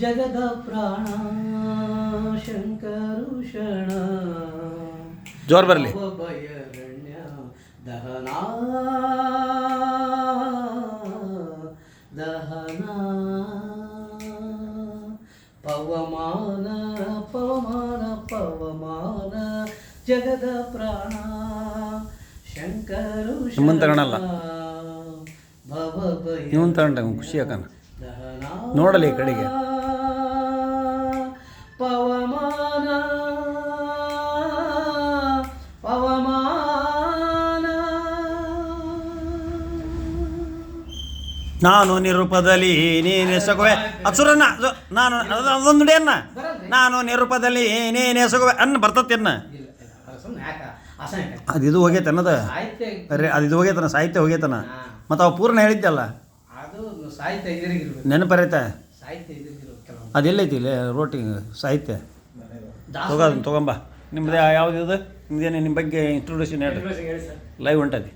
ಜಗದ ಪ್ರಾಣ ಶಂಕರುಷಣ ಜೋರ್ ಬರಲಿ. ಭಯರಣ್ಯ ದಹನ ದಹನ ಪವಮಾನ ಪವಮಾನ ಪವಮಾನ ಜಗದ ಪ್ರಾಣ ಶಂಕರುಷಣ ನಿಮ್ಮನ್ ತಗೊಳಲ್ಲ. ಭವ ಇವನ್ ತಗೊಂಡ ಖುಷಿ ಆಕನ ನೋಡಲಿ ಈ ಕಡೆಗೆ. ಪವಮಾನ ಪವಮಾನ ನಾನು ನಿರೂಪದಲ್ಲಿ ನೀನೆಸಗುವೆ ಅಸುರನ್ನ ನಾನು ಅದೊಂದು ನುಡಿಯನ್ನ ನಾನು ನಿರೂಪದಲ್ಲಿ ನೀನೆಸಗುವೆ ಅನ್ನ ಬರ್ತತ್ತನ್ನ ಅದು ಇದು ಹೋಗೈತನ್ನದ ಅದು ಇದು ಹೋಗೈತನ ಸಾಹಿತ್ಯ ಹೋಗೈತನ ಮತ್ತು ಅವ ಪೂರ್ಣ ಹೇಳಿದ್ದಲ್ಲ ನೆನಪರೈತೆ ಅದೆಲ್ಲೈತಿ ಇಲ್ಲಿ ರೋಟಿಂಗ್ ಸಾಹಿತ್ಯ ತಗೋದನ್ನ ತೊಗೊಂಬ. ನಿಮ್ಮದು ಯಾವ್ದು ಇದು ನಿಮ್ಮದೇನು ನಿಮ್ಮ ಬಗ್ಗೆ ಇಂಟ್ರೊಡ್ಯೂಷನ್ ಹೇಳ್ರಿ. ಲೈವ್ ಹೊಂಟದಿ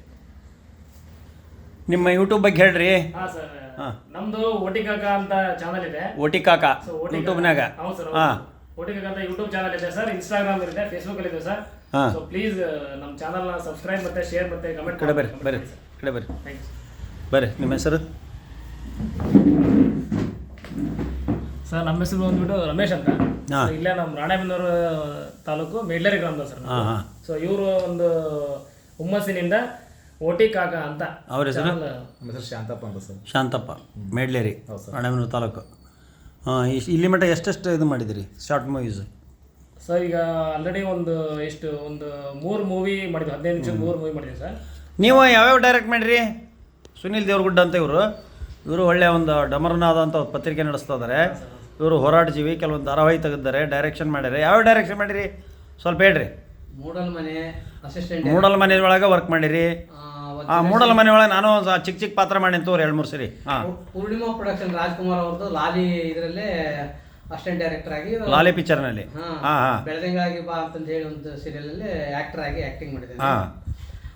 ನಿಮ್ಮ ಯೂಟ್ಯೂಬ್ ಬಗ್ಗೆ ಹೇಳ್ರಿ. ಹಾಂ ನಮ್ಮದು ಓಟಿ ಕಾಕ ಅಂತ ಚಾನಲ್ ಇದೆ. ಓಟಿ ಕಾಕ ಯೂಟ್ಯೂಬ್ನಾಗ. ಹಾಂ ಓಟಿ ಕಾಕ ಅಂತ ಯೂಟ್ಯೂಬ್ ಚಾನಲ್ ಇದೆ ಸರ್. ಇನ್ಸ್ಟಾಗ್ರಾಮ್ ಇದೆ, ಫೇಸ್ಬುಕ್ ಇದೆ ಸರ್. ಹಾಂ ಸೊ ಪ್ಲೀಸ್ ನಮ್ಮ ಚಾನಲ್ನ ಸಬ್ಸ್ಕ್ರೈಬ್ ಮತ್ತೆ ಶೇರ್ ಮತ್ತೆ ಕಮೆಂಟ್ ಕಡೆ ಬರ್ರಿ ಬರ್ರಿ ಕಡೆ ಬರ್ರಿ ಥ್ಯಾಂಕ್ಸ್ ಬರ್ರಿ. ನಿಮ್ಮ ಹೆಸರು ಸರ್. ನಮ್ಮ ಹೆಸರು ಬಂದ್ಬಿಟ್ಟು ರಮೇಶ್ ಅಂತ. ಹಾಂ. ಇಲ್ಲೇ ನಮ್ಮ ರಾಣೆಬೆನ್ನೂರು ತಾಲೂಕು ಮೇಡ್ಲೇರಿ ಗ್ರಾಮದ ಸರ್. ಹಾಂ ಹಾಂ. ಸೊ ಇವರು ಒಂದು ಹುಮ್ಮಸ್ಸಿನಿಂದ ಓಟಿ ಕಾಕ ಅಂತ. ಅವ್ರ ಹೆಸರು ಶಾಂತಪ್ಪ ಅಂತ ಸರ್. ಶಾಂತಪ್ಪ ಮೇಡ್ಲೇರಿ ರಾಣೆಬೆನ್ನೂರು ತಾಲೂಕು. ಹಾಂ ಇಲ್ಲಿ ಮಟ್ಟ ಎಷ್ಟೆಷ್ಟು ಇದು ಮಾಡಿದಿರಿ ಶಾರ್ಟ್ ಮೂವೀಸ್? ಸರ್ ಈಗ ಆಲ್ರೆಡಿ ಒಂದು 3 ಮೂವಿ ಮಾಡಿದ್ವಿ. 15 ನಿಮಿಷ 3 ಮೂವಿ ಮಾಡಿದ್ವಿ ಸರ್. ನೀವು ಯಾವ್ಯಾವ ಡೈರೆಕ್ಟ್ ಮಾಡಿರಿ? ಸುನಿಲ್ ದೇವ್ರಗುಡ್ಡ ಅಂತ ಇವರು ಒಳ್ಳೆಯ ಒಂದು ಡಮರನಾದ ಅಂತ ಪತ್ರಿಕೆ ನಡೆಸ್ತಾ ಇದ್ದಾರೆ. ಇವರು ಹೋರಾಟ ಜೀವಿ, ಕೆಲವೊಂದು ಧಾರಾವಾಹಿ ತೆಗೆದಿದ್ದಾರೆ, ಡೈರೆಕ್ಷನ್ ಮಾಡ್ಯಾರೆ. ಯಾವ್ಯಾವ ಡೈರೆಕ್ಷನ್ ಮಾಡಿರಿ ಸ್ವಲ್ಪ ಹೇಳ್ರಿ. ಮೂಡಲ್ಮನೆ ಅಸಿಸ್ಟೆಂಟ್, ಮೂಡಲ್ ಮನೆ ಒಳಗೆ ವರ್ಕ್ ಮಾಡಿರಿ. ಮೂಡಲ್ ಮನೆ ಒಳಗೆ ನಾನು ಚಿಕ್ಕ ಚಿಕ್ಕ ಪಾತ್ರ ಮಾಡೀನಿ ತೋರಿ 2-3 ಸರಿ. ಹಾಂ ಪೂರ್ಣಿಮಾ ಪ್ರೊಡಕ್ಷನ್ ರಾಜ್ಕುಮಾರ್ ಅವ್ರದ್ದು ಲಾಲಿ ಇದರಲ್ಲೇ ಅಸಿಸ್ಟೆಂಟ್ ಡೈರೆಕ್ಟರ್ ಆಗಿ ಲಾಲಿ ಪಿಕ್ಚರ್ನಲ್ಲಿ. ಹಾಂ ಹಾಂ. ಬೆಳದಿಂಗಳಾಗಿ ಬಾ ಅಂತಂದು ಹೇಳಿ ಒಂದು ಸೀರಿಯಲ್ ಅಲ್ಲಿ ಆಕ್ಟರ್ ಆಗಿ ಆಕ್ಟಿಂಗ್ ಮಾಡಿದ್ದೇನೆ. ಹಾಂ.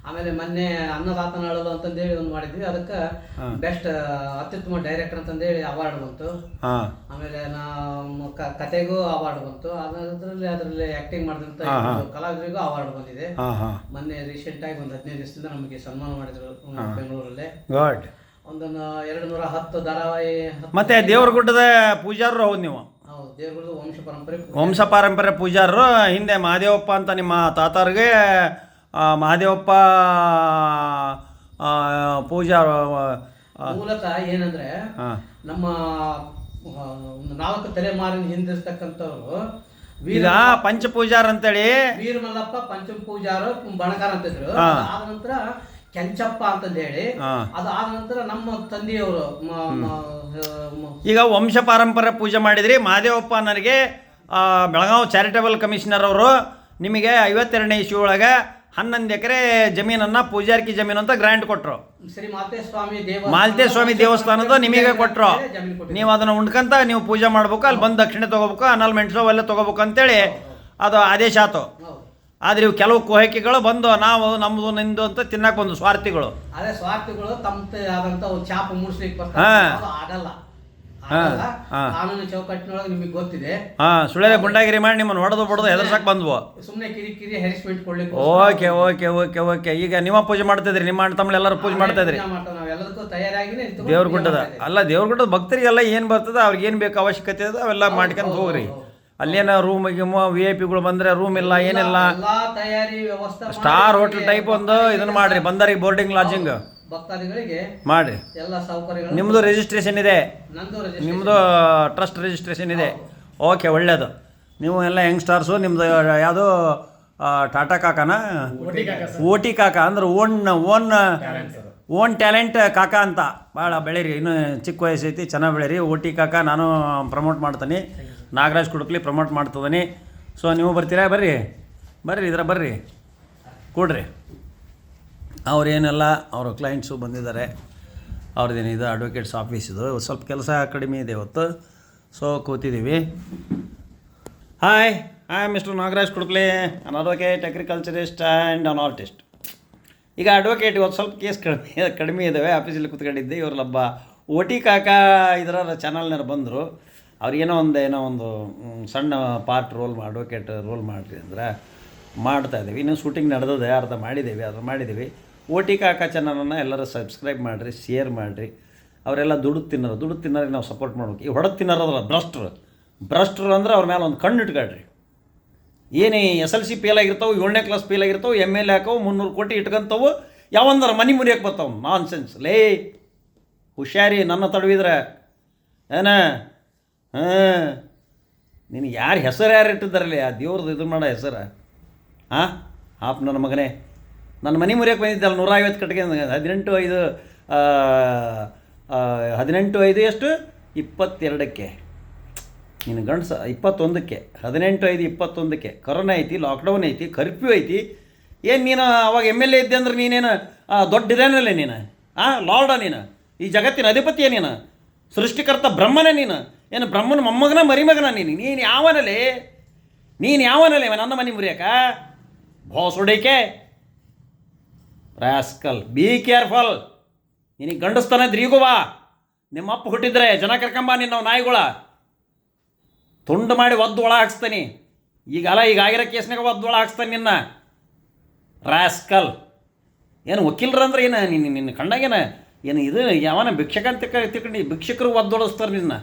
ಆಮೇಲೆ ಮೊನ್ನೆ ಅನ್ನದಾತನ ಅಳಲು ಅಂತಂದೇಳಿ ಒಂದು ಮಾಡಿದ್ವಿ. ಅದಕ್ಕೆ ಬೆಸ್ಟ್ ಅತ್ಯುತ್ತಮ ಡೈರೆಕ್ಟರ್ ಅಂತಂದೇಳಿ ಅವಾರ್ಡ್ ಬಂತು. ಹಾಂ. ಆಮೇಲೆ ನಾವು ಕತೆಗೂ ಅವಾರ್ಡ್ ಬಂತು. ಅದರಲ್ಲಿ ಆಕ್ಟಿಂಗ್ ಮಾಡಿದಂತ ಕಲಾವಿದರಿಗೂ ಅವಾರ್ಡ್ ಬಂದಿದೆ. ಹಾಂ ಹಾಂ. ಮೊನ್ನೆ ರೀಸೆಂಟ್ ಆಗಿ ಒಂದು 15 ದಿವಸದಿಂದ ನಮಗೆ ಸನ್ಮಾನ ಮಾಡಿದ್ರು ಬೆಂಗಳೂರಲ್ಲೇ. ಗುಡ್. ಒಂದು 210 ಧಾರಾವಾಹಿ. ಮತ್ತೆ ದೇವ್ರಗುಡ್ಡದ ಪೂಜಾರರು ಹೌದು ನೀವು? ಹೌದು, ದೇವ್ರಗುಡ್ಡದ ವಂಶ ಪಾರಂಪರ್ಯ ಪೂಜಾರರು. ಹಿಂದೆ ಮಹಾದೇವಪ್ಪ ಅಂತ ನಿಮ್ಮ ತಾತಾರಿಗೆ ಮಹಾದೇವಪ್ಪ ಪೂಜಾ ಮೂಲತಃ ಏನಂದ್ರೆ ನಮ್ಮ ಒಂದು 4 ತಲೆಮಾರಿನ ಹಿಂದಿರ್ತಕ್ಕಂಥವ್ರು ಈಗ ಪಂಚಪೂಜಾರ್ ಅಂತೇಳಿ ವೀರ ಮಲ್ಲಪ್ಪ ಪಂಚಮ ಪೂಜಾರು ಬಣಕಾರ ಅಂತಿದ್ರು. ಆದ ನಂತರ ಕೆಂಚಪ್ಪ ಅಂತಂದು ಹೇಳಿ ಅದಾದ ನಂತರ ನಮ್ಮ ತಂದೆಯವರು ಈಗ ವಂಶ ಪಾರಂಪರ್ಯ ಪೂಜೆ ಮಾಡಿದ್ರಿ. ಮಹಾದೇವಪ್ಪ ನನಗೆ ಬೆಳಗಾವಿ ಚಾರಿಟಬಲ್ ಕಮಿಷನರ್ ಅವರು ನಿಮಗೆ 52ನೇ ಇಸ್ವಿ ಒಳಗೆ 11 ಎಕರೆ ಜಮೀನನ್ನು ಪೂಜಾರಿಕೆ ಜಮೀನು ಅಂತ ಗ್ರ್ಯಾಂಟ್ ಕೊಟ್ಟರು. ಶ್ರೀ ಮಾಲ್ತೇಶ ಸ್ವಾಮಿ ದೇವಸ್ಥಾನದ ನಿಮಗೆ ಕೊಟ್ಟರು. ನೀವು ಅದನ್ನು ಉಂಡ್ಕಂತ ನೀವು ಪೂಜೆ ಮಾಡ್ಬೇಕು, ಅಲ್ಲಿ ಬಂದು ದಕ್ಷಿಣೆ ತೊಗೋಬೇಕು, ಅನಲ್ಮೆಂಟ್ಸು ಅವೆಲ್ಲ ತೊಗೋಬೇಕು ಅಂತೇಳಿ ಅದು ಆದೇಶ ಆಯ್ತು. ಆದರೆ ಇವು ಕೆಲವು ಕೋಹಕಿಗಳು ಬಂದು ನಾವು ನಮ್ಮದು ನಿಂದು ಅಂತ ತಿನ್ನಕ್ಕೆ ಬಂದು ಸ್ವಾರ್ಥಿಗಳು. ಅದೇ ಸ್ವಾರ್ಥಿಗಳು ತಮ್ಮದೇ ಆದಂತ ಒಂದು ಚಾಪ ಮೂಡಿಸ್ಲಿಕ್ಕೆ ಬರ್ತಾರೆ. ಆಗಲ್ಲ, ಕಾನೂನು ಚೌಕಟ್ಟಿನೊಳಗೆ ನಿಮಗೆ ಗೊತ್ತಿದೆ. ಸುಳ್ಳೆ ಗುಂಡಾಗಿರಿ ಮಾಡಿ ನಿಮ್ಮನ್ನು ಹೊಡೆದು ಬಡದು ಹೆದರ್ಸಕ್ಕೆ ಬಂದ್ವು. ಸುಮ್ಮನೆ ಕಿರಿಕಿರಿ ಹೆರಿಸ್ಮೆಂಟ್ ಕೊಡ್ಲಿಕ್ಕೆ. Okay okay okay okay. ಈಗ ನೀವು ಪೂಜೆ ಮಾಡ್ತಿದ್ರಿ, ನಿಮ್ಮ ಅಣ್ಣ ತಮ್ಮ ಎಲ್ಲರೂ ಪೂಜೆ ಮಾಡ್ತಾ ಇದ್ರಿ ನಾವೆಲ್ಲದಕ್ಕೂ ತಯಾರಾಗಿನೇ ದೇವ್ರಗುಡ್ಡದ. ಅಲ್ಲ ದೇವ್ರಗುಡ್ಡದ ಭಕ್ತರಿಗೆಲ್ಲ ಏನು ಬರ್ತದೆ, ಅವ್ರಿಗೆ ಏನು ಬೇಕು ಅವಶ್ಯಕತೆ ಇದೆ ಅವೆಲ್ಲ ಮಾಡ್ಕೊಂಡು ಹೋಗ್ರಿ. ಅಲ್ಲೇನ ರೂಮ್ VIP ಗಳು ಬಂದರೆ ರೂಮ್ ಇಲ್ಲ, ಏನಿಲ್ಲ. ತಯಾರಿ ವ್ಯವಸ್ಥೆ ಸ್ಟಾರ್ ಹೋಟೆಲ್ ಟೈಪ್ ಒಂದು ಇದನ್ನ ಮಾಡ್ರಿ. ಬಂದರಿಗೆ ಬೋರ್ಡಿಂಗ್ ಲಾಡ್ಜಿಂಗ್ ಭಕ್ತಾದಿಗಳಿಗೆ ಮಾಡ್ರಿ. ಎಲ್ಲ ಸೌಕರ್ಯಗಳು. ನಿಮ್ಮದು ರಿಜಿಸ್ಟ್ರೇಷನ್ ಇದೆ, ನಿಮ್ಮದು ಟ್ರಸ್ಟ್ ರಿಜಿಸ್ಟ್ರೇಷನ್ ಇದೆ. ಓಕೆ, ಒಳ್ಳೆಯದು. ನೀವು ಎಲ್ಲ ಯಂಗ್ಸ್ಟಾರ್ಸು. ನಿಮ್ಮದು ಯಾವುದು ಟಾಟಾ ಕಾಕಾನ ಓಟಿ ಕಾಕ ಅಂದ್ರೆ ಓನ್ ಟ್ಯಾಲೆಂಟ್ ಕಾಕ ಅಂತ. ಭಾಳ ಬೆಳೀರಿ, ಇನ್ನೂ ಚಿಕ್ಕ ವಯಸ್ಸೈತಿ, ಚೆನ್ನಾಗಿ ಬೆಳೀರಿ. ಓಟಿ ಕಾಕ ನಾನು ಪ್ರಮೋಟ್ ಮಾಡ್ತೀನಿ. ನಾಗರಾಜ್ ಕುಡುಕ್ಲಿ ಪ್ರಮೋಟ್ ಮಾಡ್ತಿದ್ದೀನಿ. ಸೊ ನೀವು ಬರ್ತೀರಾ? ಬರ್ರಿ ಇದ್ರ ಬರ್ರಿ ಕೊಡ್ರಿ. ಅವ್ರೇನೆಲ್ಲ ಅವ್ರ ಕ್ಲೈಂಟ್ಸು ಬಂದಿದ್ದಾರೆ. ಅವ್ರದ್ದೇನಿದೆ ಅಡ್ವೊಕೇಟ್ಸ್ ಆಫೀಸ್ ಇದು. ಸ್ವಲ್ಪ ಕೆಲಸ ಕಡಿಮೆ ಇದೆ ಇವತ್ತು, ಸೊ ಕೂತಿದ್ದೀವಿ. Hi, I am mister Nagaraj Kudukle, an advocate, agriculturist and an artist. ಈಗ ಅಡ್ವೊಕೇಟ್ ಇವತ್ತು ಸ್ವಲ್ಪ ಕೇಸ್ ಕಡಿಮೆ ಇದ್ದಾವೆ. ಆಫೀಸಲ್ಲಿ ಕೂತ್ಕೊಂಡಿದ್ದೆ. ಇವರಲ್ಲೊಬ್ಬ OT ಕಾಕ ಇದರ ಚಾನಲ್ನಾರು ಬಂದರು. ಅವ್ರಿಗೇನೋ ಒಂದು ಸಣ್ಣ ಪಾರ್ಟ್ ಅಡ್ವೊಕೇಟ್ ರೋಲ್ ಮಾಡಿರಿ ಅಂದ್ರೆ ಮಾಡ್ತಾಯಿದ್ದೀವಿ. ಇನ್ನೂ ಶೂಟಿಂಗ್ ನಡೆದಿದೆ, ಅರ್ಧ ಮಾಡಿದ್ದೀವಿ. OT ಕಾಕ ಚಾನಲನ್ನು ಎಲ್ಲರೂ ಸಬ್ಸ್ಕ್ರೈಬ್ ಮಾಡಿರಿ, ಶೇರ್ ಮಾಡಿರಿ. ಅವರೆಲ್ಲ ದುಡ್ಡು ತಿನ್ನೋರಿಗೆ ನಾವು ಸಪೋರ್ಟ್ ಮಾಡ್ಬೇಕು. ಈ ಹೊಡೆದು ತಿನ್ನೋರಲ್ಲ ಭ್ರಷ್ಟರು ಅಂದ್ರೆ ಅವ್ರ ಮೇಲೆ ಒಂದು ಕಣ್ಣು ಇಟ್ಕೊಳ್ರಿ. ಏನೇ SLC ಫೇಲ್ ಆಗಿರ್ತಾವೆ, 7ನೇ ಕ್ಲಾಸ್ ಫೇಲ್ ಆಗಿರ್ತಾವೆ, ML ಹಾಕವು, 300 ಕೋಟಿ ಇಟ್ಕೊಂತವು, ಯಾವಂದ್ರೆ ಮನೆ ಮುರಿಯಕ್ಕೆ ಬರ್ತಾವೆ. ನಾನ್ ಸೆನ್ಸ್ ಲೇ, ಹುಷಾರಿ ನನ್ನ ತಡವಿದ್ರೆ ಏನ. ನಿನಗೆ ಯಾರು ಇಟ್ಟಿದ್ದಾರಲ್ಲಿ ಆ ದೇವ್ರದ್ದು ಇದು ಮಾಡೋ ಹೆಸರು ನನ್ನ ಮಗನೇ. ನನ್ನ ಮನೆ ಮುರಿಯಕ್ಕೆ ಬಂದಿದ್ದಲ್ಲ 150 ಕಟ್ಟಿಗೆ 18/5 ಎಷ್ಟು 22ಕ್ಕೆ ನೀನು ಗಂಡಸ 21ಕ್ಕೆ 18/5/21ಕ್ಕೆ ಕೊರೋನಾ ಐತಿ, ಲಾಕ್ಡೌನ್ ಐತಿ, ಕರ್ಫ್ಯೂ ಐತಿ. ಏನು ನೀನು ಅವಾಗ MLA ಇದ್ದೆ ಅಂದ್ರೆ ನೀನೇನು ದೊಡ್ಡದೇನಲ್ಲ ನೀನು ಲಾರ್ಡ ನೀನು, ಈ ಜಗತ್ತಿನ ಅಧಿಪತಿಯ ನೀನು, ಸೃಷ್ಟಿಕರ್ತ ಬ್ರಹ್ಮನೇ ನೀನು. ಏನು ಬ್ರಹ್ಮನ ಮೊಮ್ಮಗನ ಮರಿಮಗನ ನೀನು ಯಾವನಲ್ಲೇ ನನ್ನ ಮನೆ ಮುರಿಯಕ ಬಾಸ್ ಹೊಡಿಕೆ ರಾಸ್ಕಲ್. Be careful. ನಿನಗೆ ಗಂಡಸ್ತಾನೆ ಇದ್ರೆ ಬಾ. ನಿಮ್ಮ ಅಪ್ಪ ಹುಟ್ಟಿದ್ರೆ ಜನ ಕರ್ಕೊಂಬ ನಿನ್ನ ನಾಯಿಗಳ ತುಂಡು ಮಾಡಿ ಒದ್ದು ಒಳ ಹಾಕ್ಸ್ತಾನೆ. ಈಗ ಆಗಿರೋ ಕೇಸ್ನಾಗ ಒದ್ದು ಒಳ ಹಾಕ್ಸ್ತಾನೆ ನಿನ್ನ ರಾಸ್ಕಲ್. ಏನು ವಕೀಲರಂದ್ರೆ ಏನು ನಿನ್ನ ಕಂಡಾಗೇನ ಏನು ಇದು ಯಾವನ ಭಿಕ್ಷಕ ಅಂತ ತಿಳ್ಕೊಂಡು ಭಿಕ್ಷಕರು ಒದ್ದೊಡಿಸ್ತಾರೆ ನಿನ್ನ.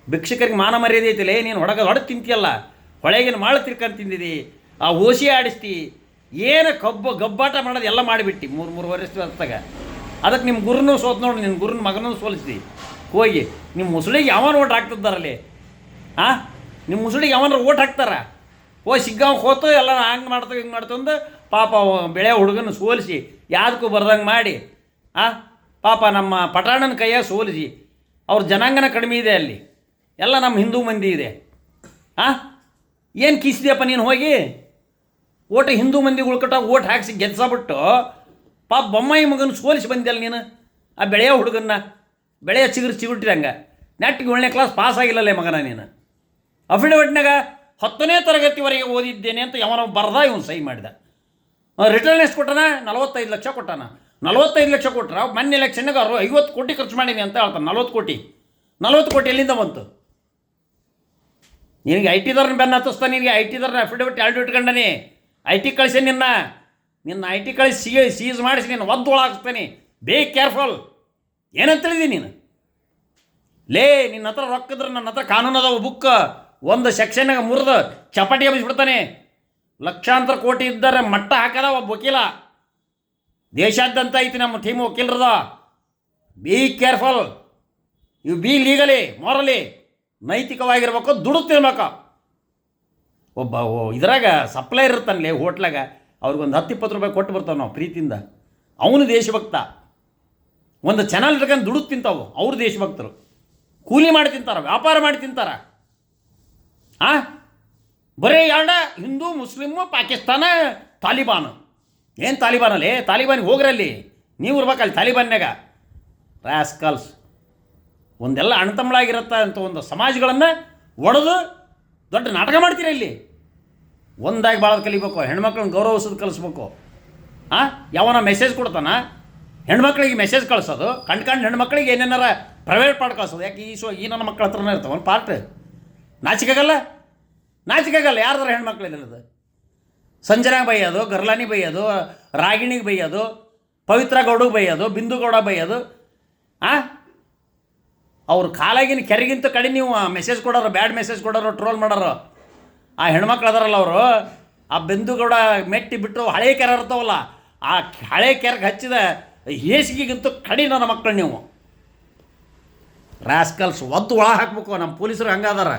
ಭಿಕ್ಷಕರಿಗೆ ಮಾನ ಮರ್ಯಾದೆ ಐತಿಲ್ಲ. ನೀನು ಹೊಡೆದು ತಿಂತೀಯಲ್ಲ, ಹೊಳೆಗಿನ ಮಾಳು ತಿರ್ಕೊಂಡು ತಿಂದಿದಿ, ಆ ಓಸಿ ಆಡಿಸ್ತಿ, ಏನು ಗಬ್ಬಾಟ ಮಾಡೋದು ಎಲ್ಲ ಮಾಡಿಬಿಟ್ಟು 3 ವರ್ಷದಾಗ. ಅದಕ್ಕೆ ನಿಮ್ಮ ಗುರುನೂ ಸೋತ್ ನೋಡಿ, ನಿನ್ನ ಗುರುನ ಮಗನೂ ಸೋಲಿಸ್ತಿ ಹೋಗಿ. ನಿಮ್ಮ ಮುಸುಳಿಗೆ ಯಾವನ ಓಟ್ ಹಾಕ್ತಿದ್ದಾರಲ್ಲಿ ನಿಮ್ಮ ಮುಸುಳಿಗೆ ಯಾವನ ಓಟ್ ಹಾಕ್ತಾರ ಸಿಗ್ಗಾವ್ ಹೋತು ಎಲ್ಲ ಹಂಗೆ ಮಾಡ್ತೇವೆ ಹಿಂಗೆ ಮಾಡ್ತೇವೆ ಅಂದು ಪಾಪ ಬೆಳೆ ಹುಡುಗನ ಸೋಲಿಸಿ ಯಾವುದಕ್ಕೂ ಬರ್ದಂಗೆ ಮಾಡಿ ಪಾಪ ನಮ್ಮ ಪಟಾಣನ ಕೈಯಾಗ ಸೋಲಿಸಿ ಅವ್ರ ಜನಾಂಗನ ಕಡಿಮೆ ಇದೆ ಅಲ್ಲಿ, ಎಲ್ಲ ನಮ್ಮ ಹಿಂದೂ ಮಂದಿ ಇದೆ. ಏನು ಕಿಸಿದೆಯಪ್ಪ ನೀನು ಹೋಗಿ ಓಟ್ ಹಿಂದೂ ಮಂದಿಗಳು ಕಟ್ಟ ಓಟ್ ಹಾಕಿಸಿ ಗೆದ್ಸಬಿಟ್ಟು ಪಾಪ ಬೊಮ್ಮಾಯಿ ಮಗನ ಸೋಲಿಸಿ ಬಂದಿಯಲ್ಲ ನೀನು. ಆ ಬೆಳೆಯ ಹುಡುಗನ್ನ ಬೆಳೆಯ ಚಿಗುಟ್ಟಿದಂಗೆ ನೆಟ್ಟಿಗೆ 7ನೇ ಕ್ಲಾಸ್ ಪಾಸ್ ಆಗಿಲ್ಲಲ್ಲೇ ಮಗನ ನೀನು. ಅಫಿಡವಿಟ್ನಾಗ 10ನೇ ತರಗತಿವರೆಗೆ ಓದಿದ್ದೇನೆ ಅಂತ ಯಾವನೋ ಬರ್ದ ಇವನು ಸಹಿ ಮಾಡಿದ. ರಿಟರ್ನ್ ಎಷ್ಟು ಕೊಟ್ಟಾನ? 45 ಲಕ್ಷ ಕೊಟ್ಟಾನ. 45 ಲಕ್ಷ ಕೊಟ್ರೆ ಮೊನ್ನೆ ಎಲೆಕ್ಷನ್ಗೆ 50 ಕೋಟಿ ಖರ್ಚು ಮಾಡೀನಿ ಅಂತ ಹೇಳ್ತಾನೆ. 40 ಕೋಟಿ ಎಲ್ಲಿಂದ ಬಂತು? ನಿನಗೆ IT ದವ್ರನ್ನ ಬೆನ್ನ ಹತ್ತಿಸ್ತಾನೆ. ನಿನಗೆ IT ದವ್ರನ್ನ ಅಫಿಡವಿಟ್ 2 ಇಟ್ಕೊಂಡನಿ. IT ಕಳಿಸಿ ನಿನ್ನ IT ಕಳಿಸಿ ಸೀಸ್ ಮಾಡಿಸಿ ನೀನು ಒದ್ದು ಒಳಾಕ್ತಾನೆ. ಬೇ ಕೇರ್ಫುಲ್. ಏನಂತ ಹೇಳಿದಿ ನೀನು? ಲೇ, ನಿನ್ನ ಹತ್ರ ರೊಕ್ಕದ್ರೆ ನನ್ನ ಹತ್ರ ಕಾನೂನು ಅದಾವ ಬುಕ್, ಒಂದು ಸೆಕ್ಷನ್ನಾಗ ಮುರಿದು ಚಪಾಟಿ ಹಬ್ಬಿಸ್ಬಿಡ್ತಾನೆ. ಲಕ್ಷಾಂತರ ಕೋಟಿ ಇದ್ದಾರೆ ಮಟ್ಟ ಹಾಕದ ಒಬ್ಬ ವಕೀಲ. ದೇಶಾದ್ಯಂತ ಐತಿ ನಮ್ಮ ಟೀಮ್ ವಕೀಲರದ. Be careful. You be legally morally. ನೈತಿಕವಾಗಿರ್ಬೇಕು, ದುಡುತ್ತಿರ್ಬೇಕು. ಒಬ್ಬ ಇದ್ರಾಗ ಸಪ್ಲೈರ್ ಇರ್ತಾನಲೇ ಹೋಟ್ಲಾಗ, ಅವ್ರಿಗೊಂದು 10-20 ರೂಪಾಯಿ ಕೊಟ್ಟು ಬರ್ತಾವೆ ನಾವು ಪ್ರೀತಿಯಿಂದ. ಅವನು ದೇಶಭಕ್ತ. ಒಂದು ಚಾನಲ್ ಇಟ್ಕೊಂಡು ದುಡುದು ತಿಂತಾವು ಅವ್ರು ದೇಶಭಕ್ತರು. ಕೂಲಿ ಮಾಡಿ ತಿಂತಾರ, ವ್ಯಾಪಾರ ಮಾಡಿ ತಿಂತಾರ. ಬರೀ ಹಿಂದೂ, ಮುಸ್ಲಿಮು, ಪಾಕಿಸ್ತಾನ, ತಾಲಿಬಾನ್. ಏನು ತಾಲಿಬಾನಲ್ಲಿ? ತಾಲಿಬಾನಿಗೆ ಹೋಗ್ರಲ್ಲಿ, ನೀವು ಇರ್ಬೇಕಲ್ಲಿ ತಾಲಿಬಾನ್ಯಾಗ. ರಾಸ್ಕಲ್ಸ್. ಒಂದೆಲ್ಲ ಅಣ್ತಂಬಳಾಗಿರುತ್ತ ಅಂತ ಒಂದು ಸಮಾಜಗಳನ್ನು ಒಡೆದು ದೊಡ್ಡ ನಾಟಕ ಮಾಡ್ತೀರ ಇಲ್ಲಿ. ಒಂದಾಗಿ ಭಾಳ ಕಲಿಬೇಕು, ಹೆಣ್ಮಕ್ಳನ್ನ ಗೌರವಿಸೋದು ಕಲಿಸ್ಬೇಕು. ಯಾವನ ಮೆಸೇಜ್ ಕೊಡ್ತಾನ ಹೆಣ್ಮಕ್ಳಿಗೆ ಮೆಸೇಜ್ ಕಳಿಸೋದು, ಕಂಡು ಹೆಣ್ಮಕ್ಳಿಗೆ ಏನೇನಾರ ಪ್ರೈವೇಟ್ ಪಾರ್ಟ್ ಕಳಿಸೋದು. ಯಾಕೆ ಈ ನನ್ನ ಮಕ್ಕಳ ಹತ್ರನೇ ಇರ್ತಾವೆ ಒಂದು ಪಾರ್ಟ್. ನಾಚಿಕಾಗಲ್ಲ ಯಾರ್ದಾರ ಹೆಣ್ಮಕ್ಳು ಇಲ್ಲದ. ಸಂಜನಾಗ ಬೈಯೋದು, ಗರ್ಲಾನಿ ಬೈಯೋದು, ರಾಗಿಣಿಗೆ ಬೈಯೋದು, ಪವಿತ್ರ ಗೌಡಗೆ ಬೈಯೋದು, ಬಿಂದು ಗೌಡ ಬೈಯೋದು. ಅವ್ರ ಕಾಲಾಗಿನ ಕೆರೆಗಿಂತ ಕಡೆ ನೀವು ಮೆಸೇಜ್ ಕೊಡೋರು, ಬ್ಯಾಡ್ ಮೆಸೇಜ್ ಕೊಡೋರು, ಟ್ರೋಲ್ ಮಾಡೋರು. ಆ ಹೆಣ್ಮಕ್ಳು ಅದಾರಲ್ಲ ಅವರು, ಆ ಬಿಂದುಗೌಡ ಮೆಟ್ಟಿ ಬಿಟ್ಟು ಹಳೆ ಕೆರೆ ಇರ್ತಾವಲ್ಲ, ಆ ಹಳೆ ಕೆರೆಗೆ ಹಚ್ಚಿದ ಹೇಸಿಗೆಗಿಂತೂ ಕಡಿ ನನ್ನ ಮಕ್ಕಳು ನೀವು. ರಾಸ್ಕಲ್ಸ್. ಒದ್ದು ಒಳ ಹಾಕ್ಬೇಕು. ನಮ್ಮ ಪೊಲೀಸರು ಹಂಗಾದಾರ.